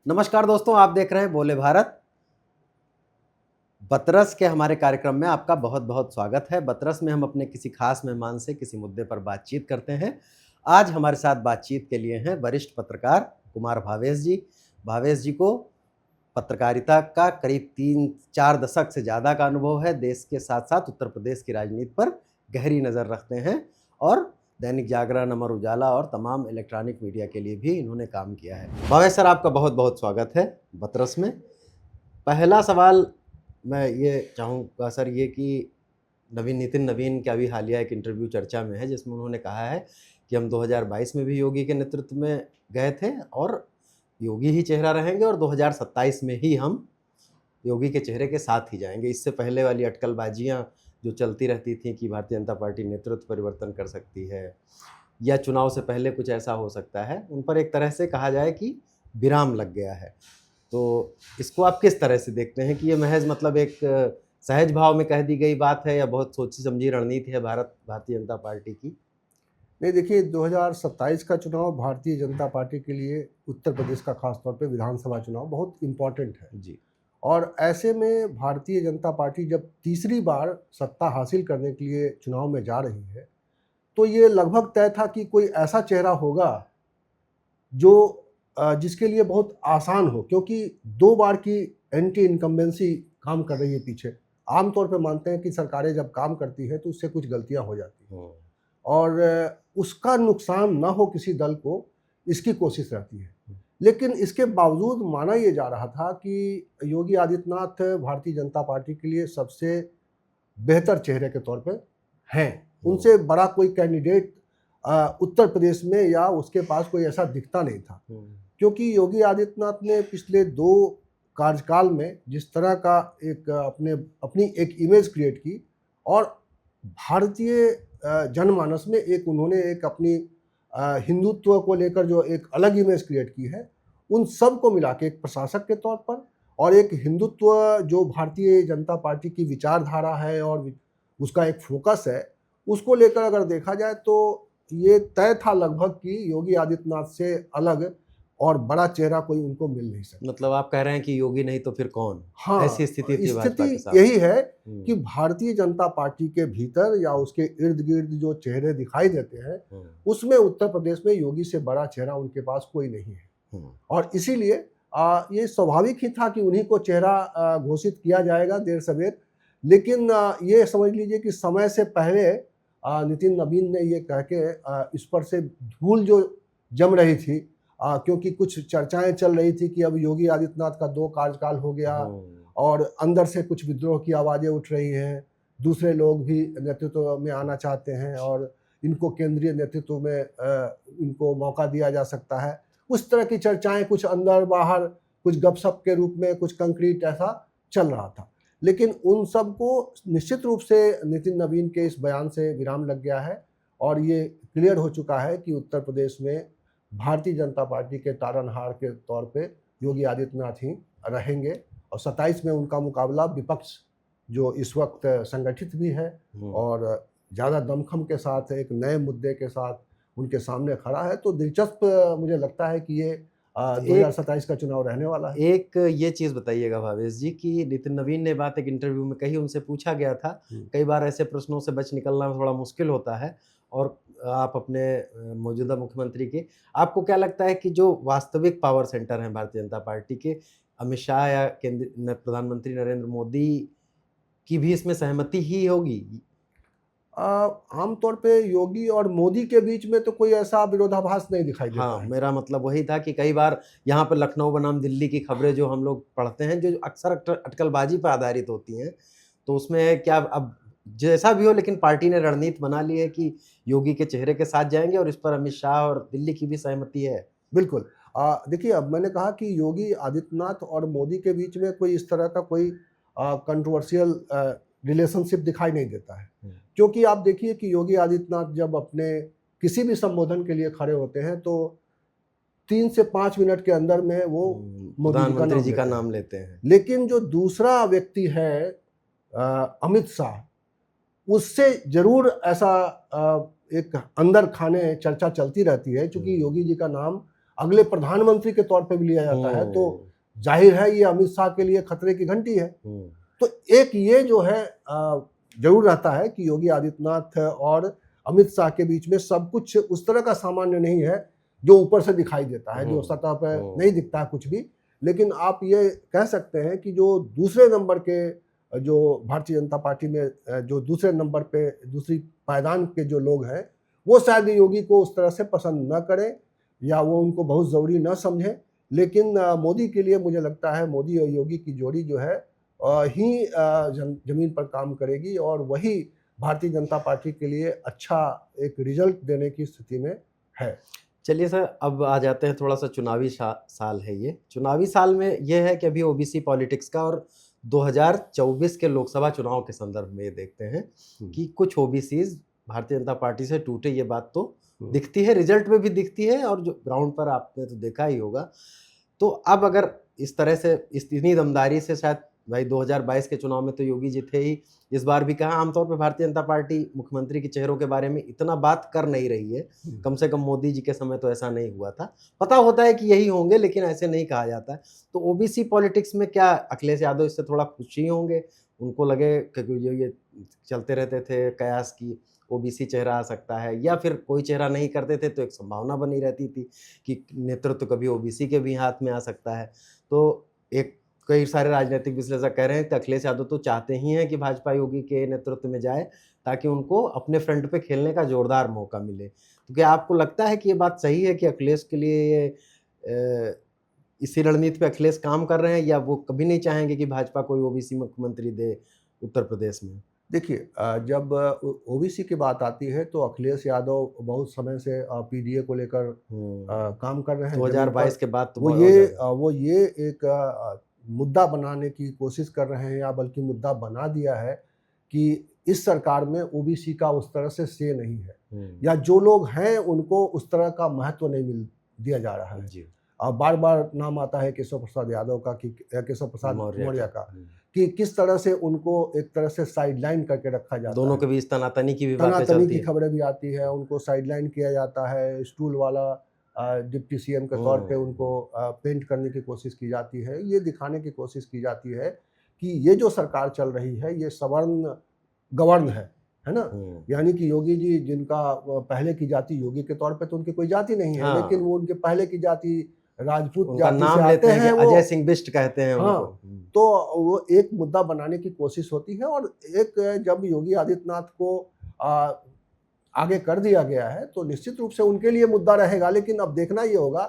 नमस्कार दोस्तों, आप देख रहे हैं बोले भारत। बतरस के हमारे कार्यक्रम में आपका बहुत-बहुत स्वागत है। बतरस में हम अपने किसी खास मेहमान से किसी मुद्दे पर बातचीत करते हैं। आज हमारे साथ बातचीत के लिए हैं वरिष्ठ पत्रकार कुमार भावेश जी। भावेश जी को पत्रकारिता का करीब 3-4 दशक से ज़्यादा का अनुभव है। देश के साथ-साथ उत्तर प्रदेश की राजनीति पर गहरी नज़र रखते हैं और दैनिक जागरण, अमर उजाला और तमाम इलेक्ट्रॉनिक मीडिया के लिए भी इन्होंने काम किया है। भावेश सर, आपका बहुत-बहुत स्वागत है बतरस में। पहला सवाल मैं ये चाहूँगा सर, ये कि नितिन नवीन का भी हालिया एक इंटरव्यू चर्चा में है जिसमें उन्होंने कहा है कि हम 2022 में भी योगी के नेतृत्व में गए थे और योगी ही चेहरा रहेंगे और 2027 में ही हम योगी के चेहरे के साथ ही जाएंगे। इससे पहले वाली अटकलबाजियाँ जो चलती रहती थी कि भारतीय जनता पार्टी नेतृत्व परिवर्तन कर सकती है या चुनाव से पहले कुछ ऐसा हो सकता है, उन पर एक तरह से कहा जाए कि विराम लग गया है। तो इसको आप किस तरह से देखते हैं कि ये महज मतलब एक सहज भाव में कह दी गई बात है या बहुत सोची समझी रणनीति है भारतीय जनता पार्टी की? नहीं, देखिए 2027 का चुनाव भारतीय जनता पार्टी के लिए उत्तर प्रदेश का खास तौर पे विधानसभा चुनाव बहुत इम्पोर्टेंट है। जी। और ऐसे में भारतीय जनता पार्टी जब तीसरी बार सत्ता हासिल करने के लिए चुनाव में जा रही है, तो ये लगभग तय था कि कोई ऐसा चेहरा होगा जो जिसके लिए बहुत आसान हो, क्योंकि 2 बार की एंटी इनकम्बेंसी काम कर रही है पीछे। आमतौर पे मानते हैं कि सरकारें जब काम करती हैं तो उससे कुछ गलतियाँ हो जाती हैं और उसका नुकसान ना हो किसी दल को, इसकी कोशिश रहती है। लेकिन इसके बावजूद माना ये जा रहा था कि योगी आदित्यनाथ भारतीय जनता पार्टी के लिए सबसे बेहतर चेहरे के तौर पे हैं। उनसे बड़ा कोई कैंडिडेट उत्तर प्रदेश में या उसके पास कोई ऐसा दिखता नहीं था, क्योंकि योगी आदित्यनाथ ने पिछले 2 कार्यकाल में जिस तरह का एक अपनी एक इमेज क्रिएट की और भारतीय जनमानस में उन्होंने एक अपनी हिंदुत्व को लेकर जो एक अलग इमेज क्रिएट की है, उन सब को मिला के एक प्रशासक के तौर पर और एक हिंदुत्व जो भारतीय जनता पार्टी की विचारधारा है और उसका एक फोकस है, उसको लेकर अगर देखा जाए तो ये तय था लगभग कि योगी आदित्यनाथ से अलग और बड़ा चेहरा कोई उनको मिल नहीं सकता। मतलब आप कह रहे हैं कि योगी नहीं तो फिर कौन? हाँ, ऐसी स्थिति थी भाजपा स्थिति के सामने। यही है कि भारतीय जनता पार्टी के भीतर या उसके इर्द-गिर्द जो चेहरे दिखाई देते हैं, उसमें उत्तर प्रदेश में योगी से बड़ा चेहरा उनके पास कोई नहीं है। और इसीलिए ये स्वाभाविक ही था कि उन्हीं को चेहरा घोषित किया जाएगा देर सवेर। लेकिन ये समझ लीजिए कि समय से पहले नितिन नवीन ने ये कह के इस पर से धूल जो जम रही थी, क्योंकि कुछ चर्चाएं चल रही थी कि अब योगी आदित्यनाथ का 2 कार्यकाल हो गया और अंदर से कुछ विद्रोह की आवाज़ें उठ रही हैं। दूसरे लोग भी नेतृत्व में आना चाहते हैं और इनको केंद्रीय नेतृत्व में इनको मौका दिया जा सकता है। उस तरह की चर्चाएं कुछ अंदर बाहर, कुछ गपशप के रूप में, कुछ कंक्रीट ऐसा चल रहा था। लेकिन उन सब को निश्चित रूप से नितिन नवीन के इस बयान से विराम लग गया है और ये क्लियर हो चुका है कि उत्तर प्रदेश में भारतीय जनता पार्टी के तारनहार के तौर पे योगी आदित्यनाथ ही रहेंगे और 27 में उनका मुकाबला विपक्ष जो इस वक्त संगठित भी है और ज़्यादा दमखम के साथ एक नए मुद्दे के साथ उनके सामने खड़ा है। तो दिलचस्प मुझे लगता है कि ये 2027 का चुनाव रहने वाला है। एक ये चीज़ बताइएगा भावेश जी कि नितिन नवीन ने बात एक इंटरव्यू में कही, उनसे पूछा गया था, कई बार ऐसे प्रश्नों से बच निकलना थोड़ा मुश्किल होता है और आप अपने मौजूदा मुख्यमंत्री के, आपको क्या लगता है कि जो वास्तविक पावर सेंटर हैं भारतीय जनता पार्टी के, अमित शाह या प्रधानमंत्री नरेंद्र मोदी की भी इसमें सहमति ही होगी? आमतौर पे योगी और मोदी के बीच में तो कोई ऐसा विरोधाभास नहीं दिखाई देता हाँ, है। मेरा मतलब वही था कि कई बार यहाँ पे लखनऊ बनाम दिल्ली की खबरें जो हम लोग पढ़ते हैं, जो अक्सर अटकलबाजी पर आधारित होती हैं, तो उसमें क्या अब जैसा भी हो लेकिन पार्टी ने रणनीति बना ली है कि योगी के चेहरे के साथ जाएँगे और इस पर अमित शाह और दिल्ली की भी सहमति है। बिल्कुल। देखिए, अब मैंने कहा कि योगी आदित्यनाथ और मोदी के बीच में कोई इस तरह का कोई कंट्रोवर्शियल रिलेशनशिप दिखाई नहीं देता है। क्योंकि आप देखिए कि योगी आदित्यनाथ जब अपने किसी भी संबोधन के लिए खड़े होते हैं तो 3 से 5 मिनट के अंदर में वो प्रधानमंत्री जी का नाम लेते हैं। लेकिन जो दूसरा व्यक्ति है अमित शाह, उससे ज़रूर ऐसा एक अंदर खाने चर्चा चलती रहती है, चूँकि योगी जी का नाम अगले प्रधानमंत्री के तौर पे भी लिया जाता है, तो जाहिर है ये अमित शाह के लिए खतरे की घंटी है। तो एक ये जो है जरूर रहता है कि योगी आदित्यनाथ और अमित शाह के बीच में सब कुछ उस तरह का सामान्य नहीं है जो ऊपर से दिखाई देता है, जो सतह पर नहीं दिखता है कुछ भी। लेकिन आप ये कह सकते हैं कि जो दूसरे नंबर के, जो भारतीय जनता पार्टी में जो दूसरे नंबर पे दूसरी पायदान के जो लोग हैं, वो शायद योगी को उस तरह से पसंद न करें या वो उनको बहुत ज़रूरी न समझें। लेकिन मोदी के लिए मुझे लगता है मोदी और योगी की जोड़ी जो है ही ज़मीन पर काम करेगी और वही भारतीय जनता पार्टी के लिए अच्छा एक रिजल्ट देने की स्थिति में है। चलिए सर, अब आ जाते हैं, थोड़ा सा चुनावी साल है ये। चुनावी साल में ये है कि अभी ओबीसी पॉलिटिक्स का और 2024 के लोकसभा चुनाव के संदर्भ में ये देखते हैं कि कुछ ओबीसीज भारतीय जनता पार्टी से टूटे, ये बात तो दिखती है, रिजल्ट में भी दिखती है और जो ग्राउंड पर आपने तो देखा ही होगा। तो अब अगर इस तरह से इतनी दमदारी से, शायद भाई 2022 के चुनाव में तो योगी जी थे ही, इस बार भी कहा, आमतौर पे भारतीय जनता पार्टी मुख्यमंत्री के चेहरों के बारे में इतना बात कर नहीं रही है, कम से कम मोदी जी के समय तो ऐसा नहीं हुआ था। पता होता है कि यही होंगे लेकिन ऐसे नहीं कहा जाता है। तो ओबीसी पॉलिटिक्स में क्या अखिलेश यादव इससे थोड़ा खुश ही होंगे? उनको लगे क्योंकि जो ये चलते रहते थे कयास की ओबीसी चेहरा आ सकता है, या फिर कोई चेहरा नहीं करते थे तो एक संभावना बनी रहती थी कि नेतृत्व कभी ओबीसी के भी हाथ में आ सकता है। तो एक कई सारे राजनीतिक विश्लेषक कह रहे हैं कि अखिलेश यादव तो चाहते ही हैं कि भाजपा योगी के नेतृत्व में जाए ताकि उनको अपने फ्रंट पे खेलने का जोरदार मौका मिले। तो क्या आपको लगता है कि ये बात सही है कि अखिलेश के लिए ये इसी रणनीति पे अखिलेश काम कर रहे हैं, या वो कभी नहीं चाहेंगे कि भाजपा कोई ओबीसी मुख्यमंत्री दे उत्तर प्रदेश में? देखिए, जब ओबीसी की बात आती है तो अखिलेश यादव बहुत समय से पीडीए को लेकर काम कर रहे हैं। 2022 के बाद तो वो ये एक मुद्दा बनाने की कोशिश कर रहे हैं, या बल्कि मुद्दा बना दिया है कि इस सरकार में ओबीसी का उस तरह से से नहीं है, या जो लोग हैं उनको उस तरह का महत्व नहीं मिल दिया जा रहा है जी। बार बार नाम आता है केशव प्रसाद यादव का, कि केशव प्रसाद मौर्य का, कि किस तरह से उनको एक तरह से साइडलाइन करके रखा जाता है। दोनों के बीच तनातनी की भी खबरें भी आती है, उनको साइडलाइन किया जाता है, स्टूल वाला डिप्टी सीएम के तौर पे उनको पेंट करने की कोशिश की जाती है। ये दिखाने की कोशिश की जाती है कि ये जो सरकार चल रही है ये सवर्ण गवर्ण है ना। यानी कि योगी जी, जिनका पहले की जाति योगी के तौर पे तो उनकी कोई जाति नहीं है, लेकिन वो उनके पहले की जाति राजपूत जाति नाम से लेते आते हैं, अजय सिंह बिष्ट कहते हैं उनको। तो वो एक मुद्दा बनाने की कोशिश होती है, और एक जब योगी आदित्यनाथ को आगे कर दिया गया है तो निश्चित रूप से उनके लिए मुद्दा रहेगा। लेकिन अब देखना ये होगा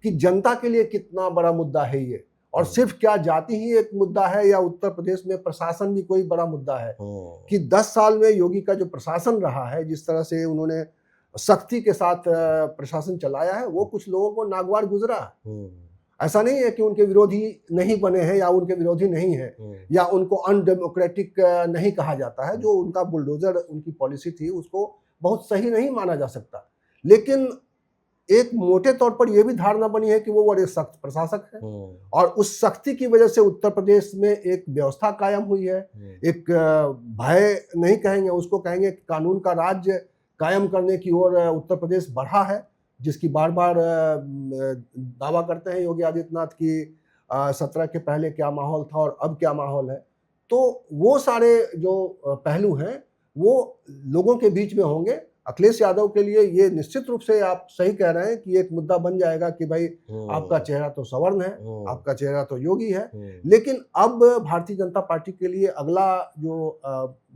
कि जनता के लिए कितना बड़ा मुद्दा है ये, और सिर्फ क्या जाति ही एक मुद्दा है, या उत्तर प्रदेश में प्रशासन भी कोई बड़ा मुद्दा है। कि 10 साल में योगी का जो प्रशासन रहा है, जिस तरह से उन्होंने सख्ती के साथ प्रशासन चलाया है, वो कुछ लोगों को नागवार गुजरा। ऐसा नहीं है कि उनके विरोधी नहीं बने हैं या उनके विरोधी नहीं है, या उनको अनडेमोक्रेटिक नहीं कहा जाता है। जो उनका बुलडोजर उनकी पॉलिसी थी उसको बहुत सही नहीं माना जा सकता, लेकिन एक मोटे तौर पर यह भी धारणा बनी है कि वो बड़े सख्त प्रशासक हैं, और उस सख्ती की वजह से उत्तर प्रदेश में एक व्यवस्था कायम हुई है। एक भय नहीं कहेंगे उसको, कहेंगे कानून का राज्य कायम करने की ओर उत्तर प्रदेश बढ़ा है, जिसकी बार बार दावा करते हैं योगी आदित्यनाथ की 17 के पहले क्या माहौल था और अब क्या माहौल है। तो वो सारे जो पहलू हैं वो लोगों के बीच में होंगे। अखिलेश यादव के लिए ये निश्चित रूप से आप सही कह रहे हैं कि एक मुद्दा बन जाएगा कि भाई आपका चेहरा तो सवर्ण है, आपका चेहरा तो योगी है। लेकिन अब भारतीय जनता पार्टी के लिए अगला जो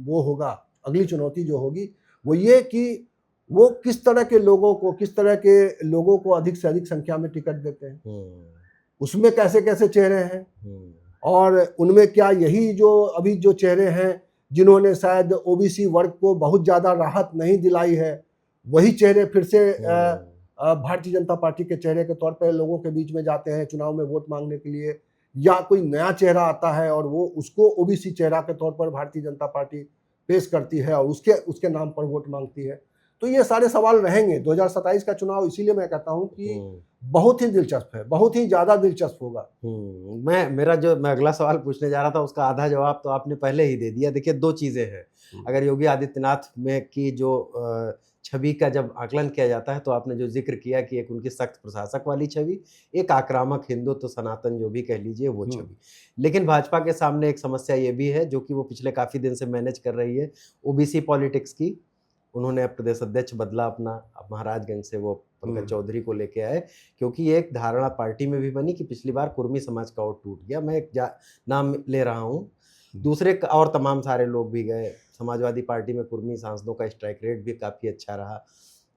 वो होगा, अगली चुनौती जो होगी वो ये कि वो किस तरह के लोगों को अधिक से अधिक संख्या में टिकट देते हैं, उसमें कैसे कैसे चेहरे हैं, और उनमें क्या यही जो अभी जो चेहरे हैं जिन्होंने शायद ओबीसी वर्ग को बहुत ज़्यादा राहत नहीं दिलाई है, वही चेहरे फिर से भारतीय जनता पार्टी के चेहरे के तौर पर लोगों के बीच में जाते हैं चुनाव में वोट मांगने के लिए, या कोई नया चेहरा आता है और वो उसको ओबीसी चेहरा के तौर पर भारतीय जनता पार्टी पेश करती है और उसके नाम पर वोट मांगती है। तो ये सारे सवाल रहेंगे 2027 का चुनाव। इसीलिए मैं कहता हूं कि बहुत ही दिलचस्प है, बहुत ही ज्यादा दिलचस्प होगा। मैं अगला सवाल पूछने जा रहा था, उसका आधा जवाब तो आपने पहले ही दे दिया। देखिए, दो चीजें हैं। अगर योगी आदित्यनाथ में की जो छवि का जब आकलन किया जाता है, तो आपने जो जिक्र किया कि एक उनकी सख्त प्रशासक वाली छवि, एक आक्रामक हिंदुत्व तो सनातन जो भी कह लीजिए वो छवि। लेकिन भाजपा के सामने एक समस्या ये भी है, जो कि वो पिछले काफी दिन से मैनेज कर रही है, ओबीसी पॉलिटिक्स की। उन्होंने प्रदेश अध्यक्ष बदला अपना, अब महाराजगंज से वो पंकज चौधरी को लेके आए, क्योंकि एक धारणा पार्टी में भी बनी कि पिछली बार कुर्मी समाज का वोट टूट गया। मैं एक नाम ले रहा हूँ, दूसरे और तमाम सारे लोग भी गए। समाजवादी पार्टी में कुर्मी सांसदों का स्ट्राइक रेट भी काफ़ी अच्छा रहा।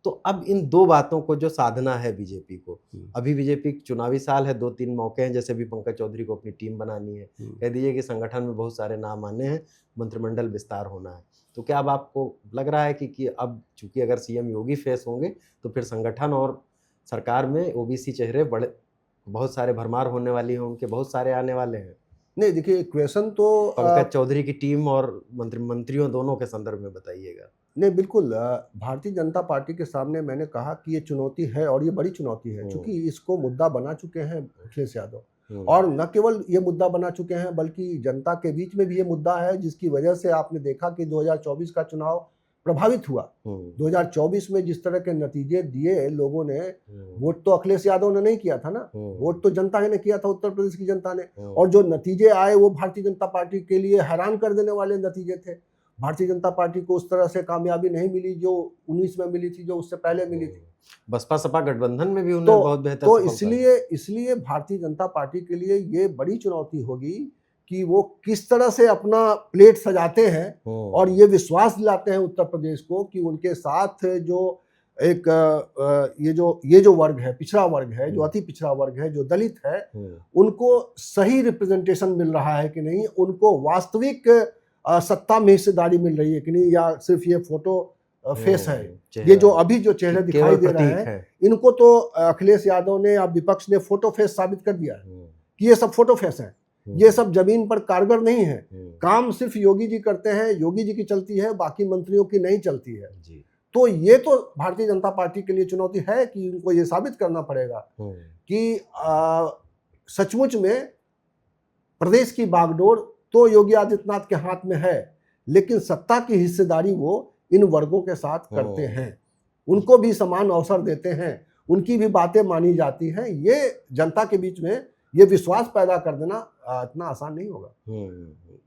तो अब इन दो बातों को जो साधना है बीजेपी को, अभी बीजेपी चुनावी साल है, 2-3 मौके हैं, जैसे भी पंकज चौधरी को अपनी टीम बनानी है, कह दीजिए कि संगठन में बहुत सारे नाम आने हैं, मंत्रिमंडल विस्तार होना है। तो क्या अब आपको लग रहा है कि अब चूंकि अगर सीएम योगी फेस होंगे, तो फिर संगठन और सरकार में ओबीसी चेहरे बड़े बहुत सारे भरमार होने वाली हैं, उनके बहुत सारे आने वाले हैं? नहीं, देखिए, क्वेश्चन तो पंकज चौधरी की टीम और मंत्रियों दोनों के संदर्भ में बताइएगा। नहीं, बिल्कुल, भारतीय जनता पार्टी के सामने मैंने कहा कि ये चुनौती है, और ये बड़ी चुनौती है, क्योंकि इसको मुद्दा बना चुके हैं अखिलेश यादव। और न केवल ये मुद्दा बना चुके हैं, बल्कि जनता के बीच में भी ये मुद्दा है, जिसकी वजह से आपने देखा कि 2024 का चुनाव प्रभावित हुआ। 2024 में जिस तरह के नतीजे दिए लोगों ने, वोट तो अखिलेश यादव ने नहीं किया था ना, वोट तो जनता ने किया था, उत्तर प्रदेश की जनता ने। और जो नतीजे आए वो भारतीय जनता पार्टी के लिए हैरान कर देने वाले नतीजे थे। भारतीय जनता पार्टी को उस तरह से कामयाबी नहीं मिली जो 19 में मिली थी, जो उससे पहले मिली थी। बसपा सपा गठबंधन में भी उन्हें बहुत बेहतर तो इसलिए भारतीय जनता पार्टी के लिए ये बड़ी चुनौती होगी कि वो किस तरह से अपना प्लेट सजाते हैं और ये विश्वास दिलाते हैं उत्तर प्रदेश को कि उनके साथ जो एक ये जो वर्ग है, पिछड़ा वर्ग है, जो अति पिछड़ा वर्ग है, जो दलित है, उनको सही रिप्रेजेंटेशन मिल रहा है कि नहीं, उनको वास्तविक सत्ता में हिस्सेदारी मिल रही है कि नहीं, या सिर्फ ये फोटो फेस है। ये जो अभी जो चेहरे दिखाई दे रहे हैं, इनको तो अखिलेश यादव ने या विपक्ष ने फोटो फेस साबित कर दिया है कि ये सब फोटो फेस है, ये सब जमीन पर कारगर नहीं है। काम सिर्फ योगी जी करते हैं, योगी जी की चलती है, बाकी मंत्रियों की नहीं चलती है। तो ये तो भारतीय जनता पार्टी के लिए चुनौती है कि उनको ये साबित करना पड़ेगा कि सचमुच में प्रदेश की बागडोर तो योगी आदित्यनाथ के हाथ में है, लेकिन सत्ता की हिस्सेदारी वो इन वर्गों के साथ करते हैं, उनको भी समान अवसर देते हैं, उनकी भी बातें मानी जाती हैं। ये जनता के बीच में ये विश्वास पैदा कर देना इतना आसान नहीं होगा।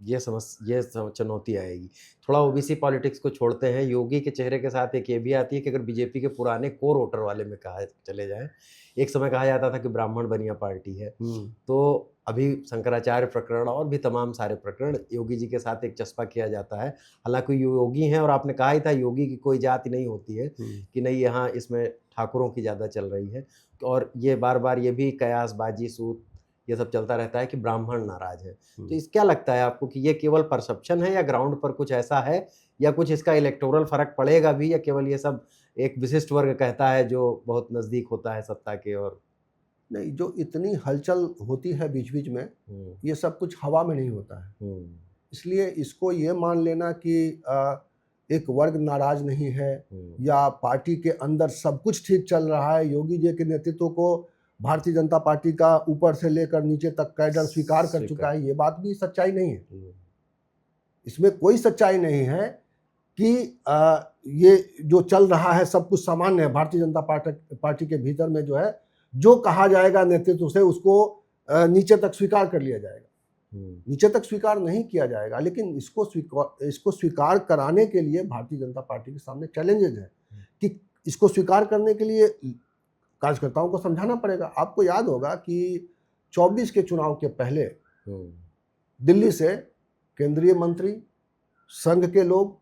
ये चुनौती आएगी। थोड़ा ओबीसी पॉलिटिक्स को छोड़ते हैं, योगी के चेहरे के साथ एक ये भी आती है कि अगर बीजेपी के पुराने कोर वोटर वाले में कहा चले जाए, एक समय कहा जाता था कि ब्राह्मण बनिया पार्टी है, तो अभी शंकराचार्य प्रकरण और भी तमाम सारे प्रकरण योगी जी के साथ एक चस्पा किया जाता है। हालांकि योगी हैं, और आपने कहा ही था योगी की कोई जाति नहीं होती है कि नहीं, यहाँ इसमें ठाकुरों की ज़्यादा चल रही है, और ये बार बार ये भी कयासबाजी सूत ये सब चलता रहता है कि ब्राह्मण नाराज है। तो इस क्या लगता है आपको कि ये केवल परसेप्शन है, या ग्राउंड पर कुछ ऐसा है, या कुछ इसका इलेक्टोरल फर्क पड़ेगा भी, या केवल ये सब एक विशिष्ट वर्ग कहता है जो बहुत नज़दीक होता है सत्ता के? और नहीं, जो इतनी हलचल होती है बीच बीच में, ये सब कुछ हवा में नहीं होता है। इसलिए इसको ये मान लेना कि एक वर्ग नाराज नहीं है, या पार्टी के अंदर सब कुछ ठीक चल रहा है, योगी जी के नेतृत्व को भारतीय जनता पार्टी का ऊपर से लेकर नीचे तक कैडर स्वीकार कर चुका है, ये बात भी सच्चाई नहीं है। इसमें कोई सच्चाई नहीं है कि ये जो चल रहा है सब कुछ सामान्य है। भारतीय जनता पार्टी के भीतर में जो है, जो कहा जाएगा नेतृत्व से, उसको नीचे तक स्वीकार कर लिया जाएगा। नीचे तक स्वीकार नहीं किया जाएगा, लेकिन इसको स्वीकार कराने के लिए भारतीय जनता पार्टी के सामने चैलेंजेस हैं कि इसको स्वीकार करने के लिए कार्यकर्ताओं को समझाना पड़ेगा। आपको याद होगा कि 24 के चुनाव के पहले दिल्ली से केंद्रीय मंत्री, संघ के लोग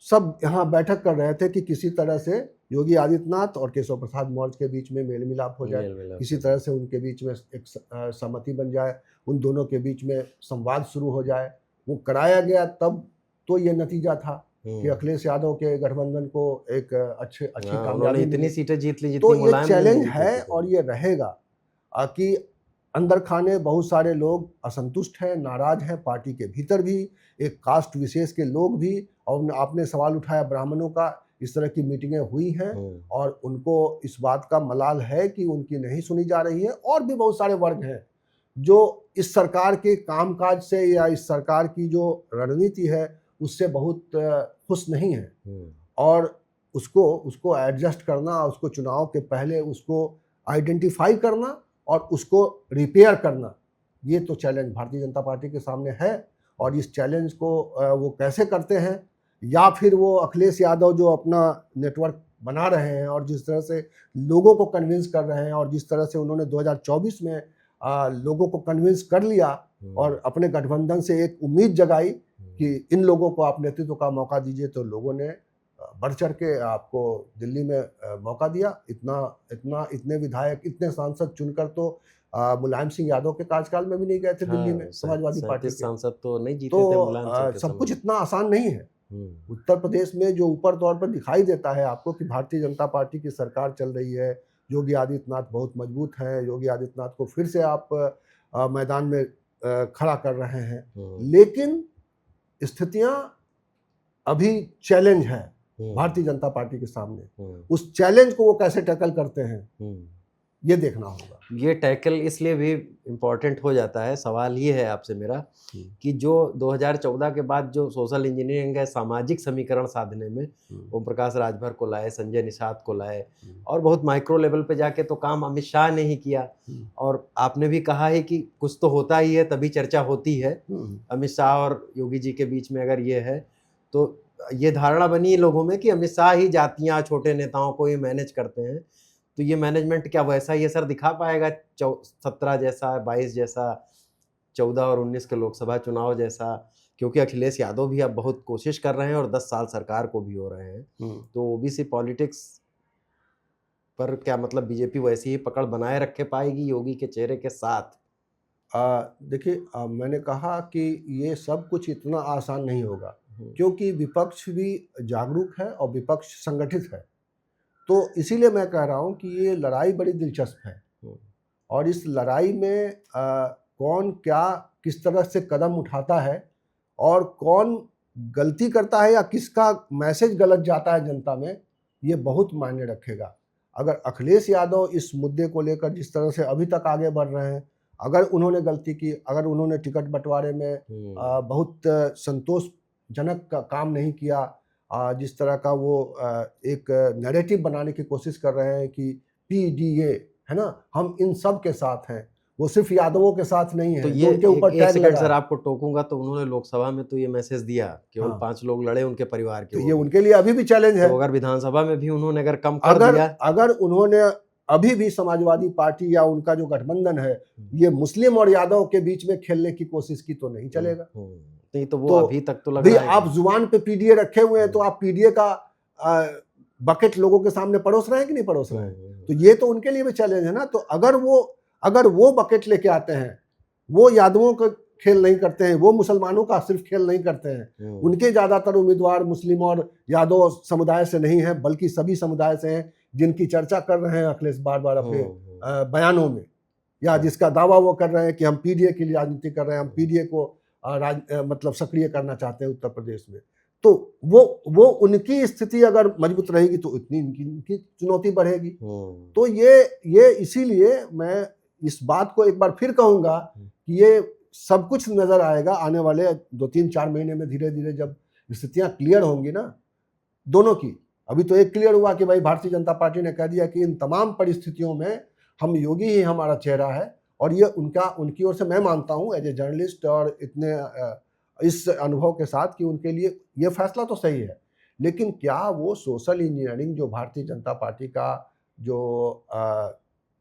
सब यहाँ बैठक कर रहे थे कि किसी तरह से योगी आदित्यनाथ और केशव प्रसाद मौर्य के बीच में मेल मिलाप हो जाए, किसी तरह से उनके बीच में एक सहमति बन जाए, उन दोनों के बीच में संवाद शुरू हो जाए। वो कराया गया, तब तो ये नतीजा था कि अखिलेश यादव के गठबंधन को एक अच्छी कामयाबी, इतनी सीटें जीत ली। तो ये चैलेंज है और ये रहेगा कि अंदर खाने बहुत सारे लोग असंतुष्ट हैं, नाराज हैं, पार्टी के भीतर भी एक कास्ट विशेष के लोग भी। और आपने सवाल उठाया ब्राह्मणों का, इस तरह की मीटिंगें हुई हैं और उनको इस बात का मलाल है कि उनकी नहीं सुनी जा रही है। और भी बहुत सारे वर्ग हैं जो इस सरकार के कामकाज से या इस सरकार की जो रणनीति है उससे बहुत खुश नहीं है और उसको उसको एडजस्ट करना, उसको चुनाव के पहले उसको आइडेंटिफाई करना और उसको रिपेयर करना, ये तो चैलेंज भारतीय जनता पार्टी के सामने है। और इस चैलेंज को वो कैसे करते हैं, या फिर वो अखिलेश यादव जो अपना नेटवर्क बना रहे हैं और जिस तरह से लोगों को कन्विंस कर रहे हैं और जिस तरह से उन्होंने 2024 में लोगों को कन्विंस कर लिया और अपने गठबंधन से एक उम्मीद जगाई कि इन लोगों को आप नेतृत्व का मौका दीजिए, तो लोगों ने बढ़ चढ़ के आपको दिल्ली में मौका दिया। इतने विधायक, इतने सांसद चुनकर तो मुलायम सिंह यादव के कार्यकाल में भी नहीं गए थे दिल्ली में समाजवादी पार्टी के सांसद तो नहीं जीते थे मुलायम सिंह के सब कुछ इतना आसान नहीं है। उत्तर प्रदेश में जो ऊपर तौर पर दिखाई देता है आपको कि भारतीय जनता पार्टी की सरकार चल रही है, योगी आदित्यनाथ बहुत मजबूत हैं, योगी आदित्यनाथ को फिर से आप मैदान में खड़ा कर रहे हैं, लेकिन स्थितियां अभी चैलेंज है भारतीय जनता पार्टी के सामने। उस चैलेंज को वो कैसे टैकल करते हैं ये देखना होगा। ये टैकल इसलिए भी इम्पोर्टेंट हो जाता है, सवाल ये है आपसे मेरा कि जो 2014 के बाद जो सोशल इंजीनियरिंग है, सामाजिक समीकरण साधने में ओम प्रकाश राजभर को लाए, संजय निषाद को लाए और बहुत माइक्रो लेवल पे जाके तो काम अमित शाह ने ही किया। और आपने भी कहा है कि कुछ तो होता ही है तभी चर्चा होती है। अमित शाह और योगी जी के बीच में अगर ये है तो ये धारणा बनी लोगों में कि अमित शाह ही जातियाँ, छोटे नेताओं को ये मैनेज करते हैं, तो ये मैनेजमेंट क्या वैसा ही असर दिखा पाएगा 17 जैसा, 22 जैसा, 14 और 19 के लोकसभा चुनाव जैसा? क्योंकि अखिलेश यादव भी अब बहुत कोशिश कर रहे हैं और 10 साल सरकार को भी हो रहे हैं, तो ओबीसी पॉलिटिक्स पर क्या मतलब बीजेपी वैसी ही पकड़ बनाए रखे पाएगी योगी के चेहरे के साथ? देखिए, मैंने कहा कि ये सब कुछ इतना आसान नहीं होगा क्योंकि विपक्ष भी जागरूक है और विपक्ष संगठित है। तो इसीलिए मैं कह रहा हूँ कि ये लड़ाई बड़ी दिलचस्प है और इस लड़ाई में कौन क्या किस तरह से कदम उठाता है और कौन गलती करता है या किसका मैसेज गलत जाता है जनता में, ये बहुत मायने रखेगा। अगर अखिलेश यादव इस मुद्दे को लेकर जिस तरह से अभी तक आगे बढ़ रहे हैं, अगर उन्होंने गलती की, अगर उन्होंने टिकट बंटवारे में बहुत संतोषजनक काम नहीं किया, जिस तरह का वो एक नैरेटिव बनाने की कोशिश कर रहे हैं कि पीडीए है ना, हम इन सब के साथ हैं, वो सिर्फ यादवों के साथ नहीं है। तो ये उनके ऊपर टैग लगा। सर आपको टोकूंगा तो उन्होंने लोकसभा में तो ये मैसेज दिया केवल 5 लोग लड़े उनके परिवार के, तो ये उनके लिए अभी भी चैलेंज है। तो अगर विधानसभा में भी उन्होंने अगर कम कर दिया, अगर उन्होंने अभी भी समाजवादी पार्टी या उनका जो गठबंधन है ये मुस्लिम और यादव के बीच में खेलने की कोशिश की तो नहीं चलेगा। नहीं तो वो अभी तक तो लग रहा है आप जुबान पे पीडीए रखे हुए हैं, तो आप पीडीए का बकेट लोगों के सामने परोस रहे हैं कि नहीं परोस रहे हैं, तो ये तो उनके लिए भी चैलेंज है ना। तो अगर वो बकेट लेके आते हैं, वो यादवों का खेल नहीं करते हैं, वो मुसलमानों का सिर्फ खेल नहीं करते हैं, उनके ज्यादातर उम्मीदवार मुस्लिम और यादव समुदाय से नहीं है बल्कि सभी समुदाय से हैं, जिनकी चर्चा कर रहे हैं अखिलेश बार बार अपने बयानों में, या जिसका दावा वो कर रहे हैं कि हम पीडीए के लिए राजनीति कर रहे हैं, हम पीडीए को मतलब सक्रिय करना चाहते हैं उत्तर प्रदेश में। तो वो उनकी स्थिति अगर मजबूत रहेगी तो इतनी इनकी चुनौती बढ़ेगी। तो ये इसीलिए मैं इस बात को एक बार फिर कहूंगा कि ये सब कुछ नजर आएगा आने वाले 2-3-4 महीने में, धीरे धीरे जब स्थितियां क्लियर होंगी ना दोनों की। अभी तो एक क्लियर हुआ कि भाई भारतीय जनता पार्टी ने कह दिया कि इन तमाम परिस्थितियों में हम योगी ही हमारा चेहरा है, और ये उनकी ओर से मैं मानता हूँ एज ए जर्नलिस्ट और इतने इस अनुभव के साथ कि उनके लिए ये फैसला तो सही है। लेकिन क्या वो सोशल इंजीनियरिंग जो भारतीय जनता पार्टी का जो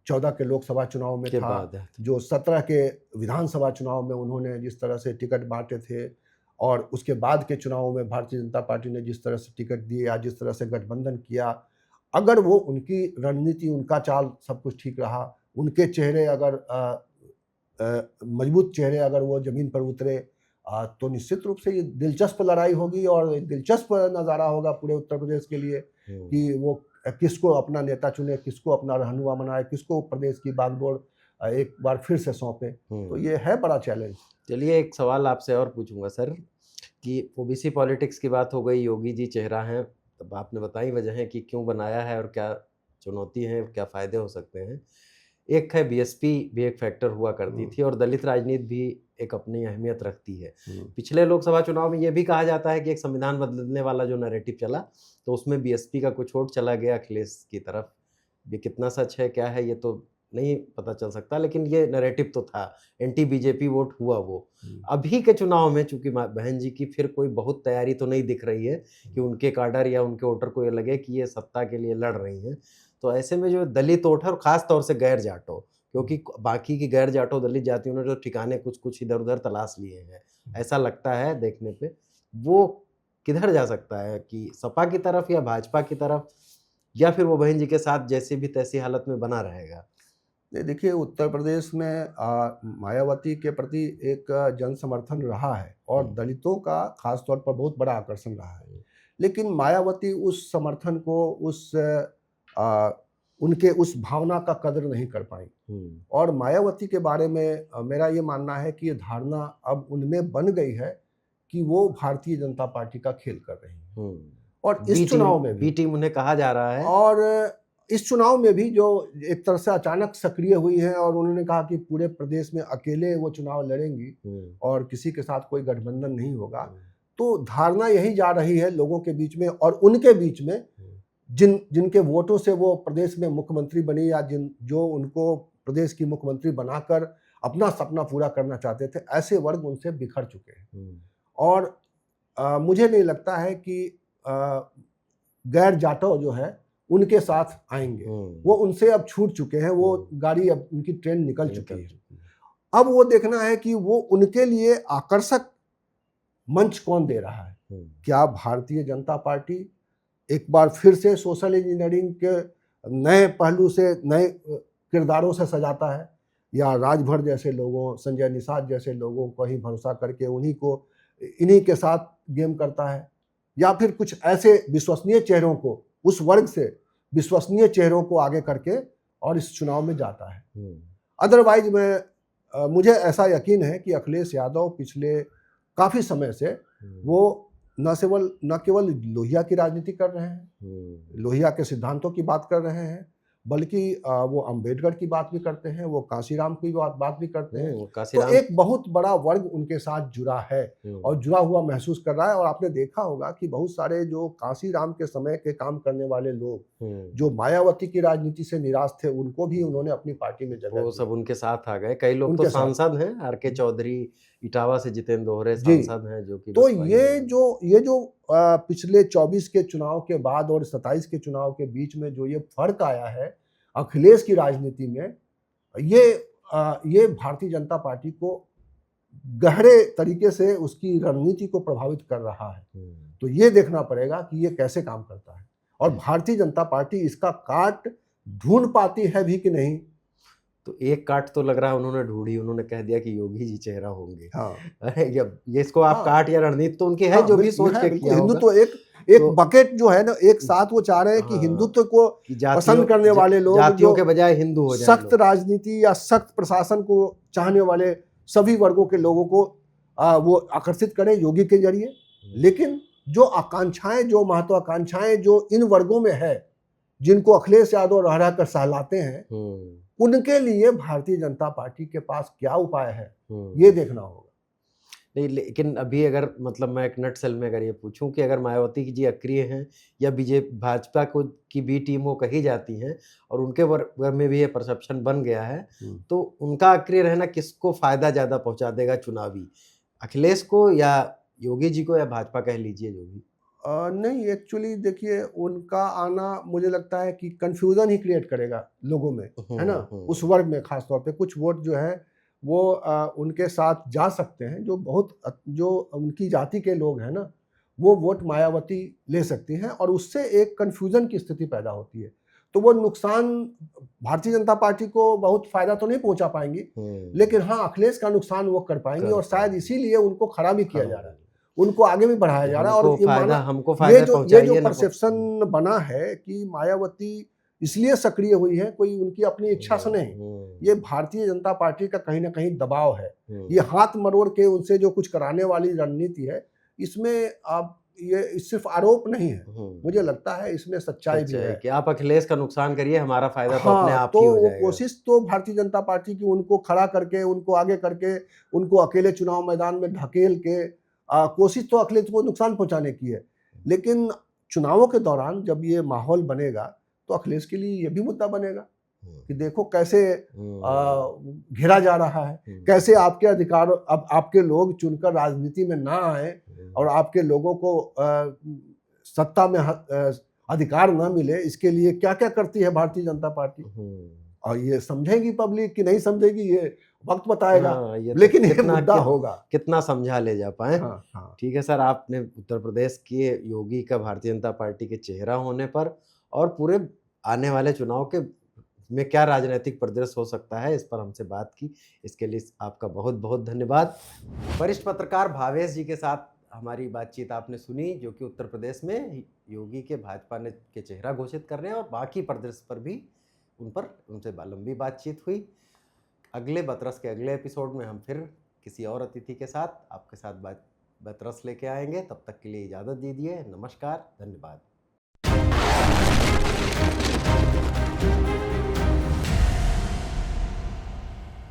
14 के लोकसभा चुनाव में था, जो 17 के विधानसभा चुनाव में उन्होंने जिस तरह से टिकट बांटे थे, और उसके बाद के चुनावों में भारतीय जनता पार्टी ने जिस तरह से टिकट दिए या जिस तरह से गठबंधन किया, अगर वो उनकी रणनीति, उनका चाल सब कुछ ठीक रहा, उनके चेहरे अगर मजबूत चेहरे अगर वो जमीन पर उतरे, तो निश्चित रूप से ये दिलचस्प लड़ाई होगी और दिलचस्प नज़ारा होगा पूरे उत्तर प्रदेश के लिए कि वो किसको अपना नेता चुने, किसको अपना रहनुमा बनाए, किसको प्रदेश की बागडोर एक बार फिर से सौंपे। तो ये है बड़ा चैलेंज। चलिए एक सवाल आपसे और पूछूंगा सर कि ओबीसी पॉलिटिक्स की बात हो गई, योगी जी चेहरा हैं, तब आपने बताई वजहें कि क्यों बनाया है और क्या चुनौती है, क्या फ़ायदे हो सकते हैं। एक है बीएसपी भी एक फैक्टर हुआ करती थी और दलित राजनीति भी एक अपनी अहमियत रखती है। पिछले लोकसभा चुनाव में ये भी कहा जाता है कि एक संविधान बदलने वाला जो नैरेटिव चला, तो उसमें बीएसपी का कुछ वोट चला गया अखिलेश की तरफ। ये कितना सच है, क्या है, ये तो नहीं पता चल सकता, लेकिन ये नैरेटिव तो था, एंटी बीजेपी वोट हुआ वो। अभी के चुनाव में चूँकि बहन जी की फिर कोई बहुत तैयारी तो नहीं दिख रही है कि उनके काडर या उनके वोटर को ये लगे कि ये सत्ता के लिए लड़ रही हैं। तो ऐसे में जो दलित वोट है और ख़ास तौर से गैर जाटो, क्योंकि बाकी की गैर जाटो दलित जातियों ने जो ठिकाने कुछ इधर-उधर तलाश लिए हैं, ऐसा लगता है देखने पे, वो किधर जा सकता है कि सपा की तरफ या भाजपा की तरफ, या फिर वो बहन जी के साथ जैसी भी तैसी हालत में बना रहेगा? नहीं, देखिए उत्तर प्रदेश में मायावती के प्रति एक जन समर्थन रहा है और दलितों का खास तौर पर बहुत बड़ा आकर्षण रहा है। लेकिन मायावती उस समर्थन को, उनके उस भावना का कदर नहीं कर पाई। और मायावती के बारे में मेरा ये मानना है कि ये धारणा अब उनमें बन गई है कि वो भारतीय जनता पार्टी का खेल कर रही हैं। और इस चुनाव में बी टीम उन्हें कहा जा रहा है। और इस चुनाव में भी जो एक तरह से अचानक सक्रिय हुई है और उन्होंने कहा कि पूरे प्रदेश में अकेले वो चुनाव लड़ेंगी और किसी के साथ कोई गठबंधन नहीं होगा, तो धारणा यही जा रही है लोगों के बीच में और उनके बीच में, जिनके वोटों से वो प्रदेश में मुख्यमंत्री बनी या जो उनको प्रदेश की मुख्यमंत्री बनाकर अपना सपना पूरा करना चाहते थे, ऐसे वर्ग उनसे बिखर चुके हैं। और मुझे नहीं लगता है कि गैर जाटो जो है उनके साथ आएंगे। वो उनसे अब छूट चुके हैं, वो गाड़ी अब उनकी ट्रेन निकल चुकी है। अब वो देखना है कि वो उनके लिए आकर्षक मंच कौन दे रहा है। क्या भारतीय जनता पार्टी एक बार फिर से सोशल इंजीनियरिंग के नए पहलू से, नए किरदारों से सजाता है, या राजभर जैसे लोगों, संजय निषाद जैसे लोगों को ही भरोसा करके इन्हीं के साथ गेम करता है, या फिर कुछ ऐसे विश्वसनीय चेहरों को, उस वर्ग से विश्वसनीय चेहरों को आगे करके और इस चुनाव में जाता है। अदरवाइज मुझे ऐसा यकीन है कि अखिलेश यादव पिछले काफ़ी समय से वो न केवल लोहिया की राजनीति कर रहे हैं, लोहिया के सिद्धांतों की बात कर रहे हैं, बल्कि वो अंबेडकर की बात भी करते हैं, वो कांशीराम की बात भी करते हैं। तो एक बहुत बड़ा वर्ग उनके साथ जुड़ा है और जुड़ा हुआ महसूस कर रहा है। और आपने देखा होगा कि बहुत सारे जो कांशीराम के समय के काम करने वाले लोग जो मायावती की राजनीति से निराश थे, उनको भी उन्होंने अपनी पार्टी में जगह, वो सब उनके साथ आ गए। कई लोग तो सांसद हैं, आर.के. चौधरी, इटावा से जितेंद्र दोहरे सांसद हैं जो कि। तो ये जो पिछले 24 के चुनाव के बाद और 27 के चुनाव के बीच में जो ये फर्क आया है अखिलेश की राजनीति में, ये भारतीय जनता पार्टी को गहरे तरीके से उसकी रणनीति को प्रभावित कर रहा है। तो ये देखना पड़ेगा कि ये कैसे काम करता है और भारतीय जनता पार्टी इसका काट ढूंढ पाती है भी कि नहीं। तो एक काट तो लग रहा है उन्होंने ढूंढी, उन्होंने कह दिया कि योगी जी चेहरा होंगे। हाँ, अरे ये इसको आप काट या रणनीति तो उनकी है, जो भी सोच के किया होगा। हिंदुत्व एक बकेट जो है ना, एक साथ वो चाह रहे हैं कि हिंदुत्व को पसंद करने वाले लोग, जातियों के बजाय हिंदू हो जाए, सख्त राजनीति या सख्त प्रशासन को चाहने वाले सभी वर्गों के लोगों को वो आकर्षित करें योगी के जरिए। लेकिन जो आकांक्षाएं, जो महत्वाकांक्षाएं जो इन वर्गों में है, जिनको अखिलेश यादव रह कर सहलाते हैं, उनके लिए भारतीय जनता पार्टी के पास क्या उपाय है, ये देखना होगा। नहीं, लेकिन अभी अगर मतलब मैं एक नटसेल में अगर ये पूछूं कि अगर मायावती जी अक्रिय हैं या भाजपा को की बी टीम वो कही जाती हैं और उनके वर्ग में भी ये परसेप्शन बन गया है, तो उनका अक्रिय रहना किसको फायदा ज़्यादा पहुंचा देगा चुनावी, अखिलेश को या योगी जी को, या भाजपा कह लीजिए जो भी? नहीं, एक्चुअली देखिए, उनका आना मुझे लगता है कि कंफ्यूजन ही क्रिएट करेगा लोगों में, है ना। उस वर्ग में खास तौर पे कुछ वोट जो है वो उनके साथ जा सकते हैं, जो उनकी जाति के लोग हैं ना, वो वोट मायावती ले सकती हैं और उससे एक कंफ्यूजन की स्थिति पैदा होती है। तो वो नुकसान भारतीय जनता पार्टी को बहुत फायदा तो नहीं पहुंचा पाएंगी, लेकिन हाँ, अखिलेश का नुकसान वो कर पाएंगे और शायद इसीलिए उनको खड़ा भी किया जा रहा है, उनको आगे भी बढ़ाया जा रहा है। और ये जो परसेप्शन बना है कि मायावती इसलिए सक्रिय हुई है, कोई उनकी अपनी इच्छा से नहीं, ये भारतीय जनता पार्टी का कहीं ना कहीं दबाव है। ये हाथ मरोड़ के उनसे जो कुछ कराने वाली रणनीति है, इसमें अब ये सिर्फ आरोप नहीं है, हम्म, मुझे लगता है इसमें सच्चाई भी सच है है। कि आप अखिलेश का नुकसान करिए, हमारा फायदा तो अपने हाँ, आप तो ही हो वो जाएगा। कोशिश तो भारतीय जनता पार्टी की उनको खड़ा करके, उनको आगे करके, उनको अकेले चुनाव मैदान में ढकेल के कोशिश तो अखिलेश को नुकसान पहुंचाने की है। लेकिन चुनावों के दौरान जब ये माहौल बनेगा, तो अखिलेश के लिए ये भी मुद्दा बनेगा कि देखो कैसे घेरा जा रहा है, कैसे आपके अधिकार, अब आपके लोग चुनकर राजनीति में ना आए और आपके लोगों को सत्ता में अधिकार ना मिले, इसके लिए क्या क्या करती है भारतीय जनता पार्टी। और ये समझेगी पब्लिक कि नहीं समझेगी, ये वक्त बताएगा। हाँ, ये तो लेकिन ये कितना मुद्दा होगा। कितना समझा ले जा पाए। हाँ, हाँ। ठीक है सर, आपने उत्तर प्रदेश के योगी का भारतीय जनता पार्टी के चेहरा होने पर और पूरे आने वाले चुनाव के में क्या राजनीतिक परिदृश्य हो सकता है, इस पर हमसे बात की। इसके लिए आपका बहुत बहुत धन्यवाद। वरिष्ठ पत्रकार भावेश जी के साथ हमारी बातचीत आपने सुनी, जो कि उत्तर प्रदेश में योगी के भाजपा ने के चेहरा घोषित कर रहे हैं और बाकी परिदृश्य पर भी उनसे लंबी बातचीत हुई। अगले बतरस के अगले एपिसोड में हम फिर किसी और अतिथि के साथ आपके साथ बतरस लेके आएंगे। तब तक के लिए इजाज़त दीजिए। नमस्कार, धन्यवाद।